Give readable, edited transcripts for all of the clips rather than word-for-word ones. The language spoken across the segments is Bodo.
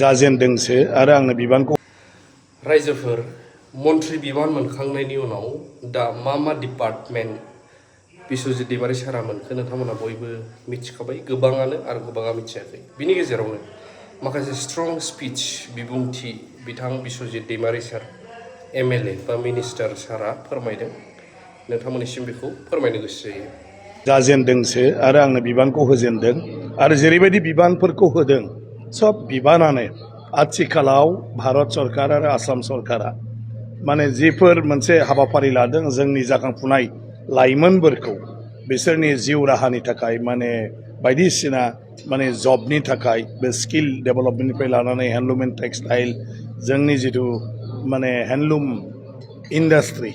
जाजेनदोंसो आरो आंनो बिबानखौ रायजोफोर मन्थ्रि बिबान मोनखांनायनि उनाव दा मा डिपार्टमेन्ट बिश्वजित दैमारि सारा मोनखो नोंथांमोना बयबो मिथिखाबाय गोबाङानो आरो गोबाङा मिथियाखै बिनि गेजेरावनो माखासे स्ट्रं स्पिच बिबुंथि बिथां बिश्वजित दैमारि सार एमएलए बा मिनिस्टार सारा फोरमायदों नोंथांमोननिसिम बेखौ फोरमायनो गोसो जायो जाजेनदोंसो आरो आंनो बिबानखौ होजेनदों आरो जेरैबायदि बिबानफोरखौ होदों सब बिबानानो आथिखालाव भारत सरकार आरो आसाम सरकारा माने जिफोर मोनसे हाबाफारि लादों जोंनि जाखांफुनाय लाइमोनफोरखौ बिसोरनि जिउ राहानि थाखाय माने बायदिसिना माने जबनि थाखाय बे स्किल डेभेलपमेन्टनिफ्राय लानानै हेन्डलुम एन्ड टेक्सटाइल जोंनि जिथु माने हेन्डलुम इन्डास्ट्रि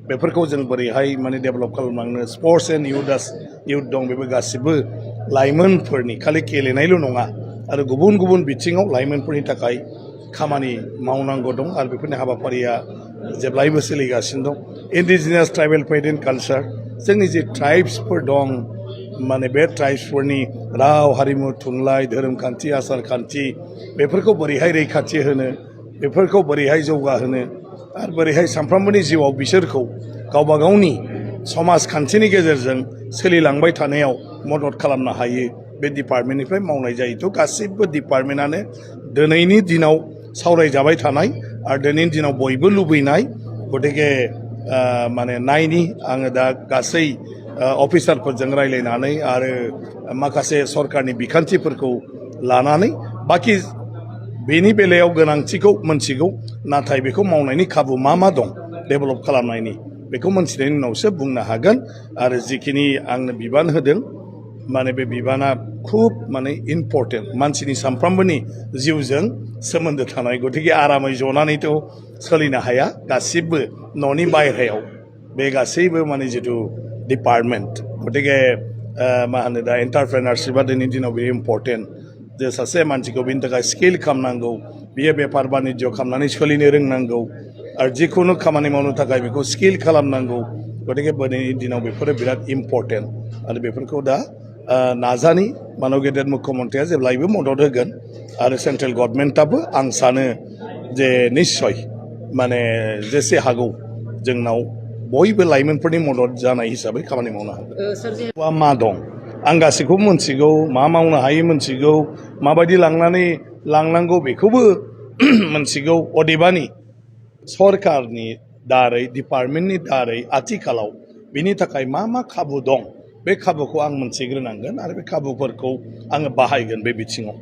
बेफोरखौ जों बोरैहाय माने डेभेलप खालामलांनो स्पर्ट्स एन्ड इउथ दं बेबो गासिबो लाइमोनफोरनि खालि गेलेनायल' नङा आरो गुबुन गुबुन बिथिङाव लाइमोनफोरनि थाखाय खामानि मावनांगौ दं आरो बेफोरनि हाबाफारिया जेब्लायबो सोलिगासिनो दं इन्डिजिनियास ट्राइबेल फेथ एन्ड कालचार जोंनि जे ट्राइब्सफोर दं माने बे ट्राइब्सफोरनि राव हारिमु थुनलाइ धोरोम खान्थि आसार खान्थि बेफोरखौ बोरैहाय रैखाथि होनो बेफोरखौ बोरैहाय जौगाहोनो आरो बोरैहाय सानफ्रोमबोनि जिउआव बिसोरखौ गावबा गावनि समाजखान्थिनि गेजेरजों सोलिलांबाय थानायाव मदद खालामनो हायो बे डिपार्टमेन्टनिफ्राय मावनाय जायो थ' गासिबो डिपार्टमेन्टआनो दिनैनि दिनाव सावरायजाबाय थानाय आरो दिनैनि दिनाव बयबो लुबैनाय गतिके माने नायनि आङो दा गासै अफिसारफोरजों रायज्लायनानै आरो माखासे सरकारनि बिखान्थिफोरखौ लानानै बाखि बेनि बेलायाव गोनांथिखौ मोनथिगौ नाथाय बेखौ मावनायनि खाबु मा दं डेभेलप खालामनायनि बेखौ मोनथिनायनि उनावसो बुंनो हागोन आरो जिखिनि आंनो बिबान होदों माने बे बिबाना खुब माने इम्पर्टेन्ट मानसिनि सानफ्रोमबोनि जिउजों सोमोन्दो थानाय गतिके आरामै जनानैथ' सोलिनो हाया गासिबो न'नि बायह्रायाव बे गासैबो माने जिथु डिपार्टमेन्ट गतिके मा होनो दा एन्टारप्रेनारशिपआ दिनैनि दिनाव बेयो इम्पर्टेन्ट जे सासे मानसिखौ बेनि थाखाय स्किल खालामनांगौ बियो बेफार बानिज्य खालामनानै सोलिनो रोंनांगौ आरो जिखुनु खामानि मावनो थाखाय बेखौ स्किल खालामनांगौ गतिके दिनैनि दिनाव बेफोरो बिराद इम्पर्टेन्ट आरो बेफोरखौ दा नाजानि मानव गेदेर मुख्यमन्थ्रिया जेब्लायबो मदद होगोन आरो सेन्ट्रेल गभर्नमेन्टआबो आं सानो जे निस्सय माने जेसे हागौ जोंनाव बयबो लाइमोनफोरनि मदद जानाय हिसाबै खामानि मावनो हागोन मा दं आं गासैखौबो मोनथिगौ मा मावनो हायो मोनथिगौ माबायदि लांनांगौ बेखौबो मोनथिगौ अदेबानि सरकारनि दारै डिपार्टमेन्टनि दारै आथिखालाव बिनि थाखाय मा खाबु दं बे खाबुखौ आं मोनथिग्रोनांगोन आरो बे खाबुफोरखौ आङो बाहायगोन बे बिथिङाव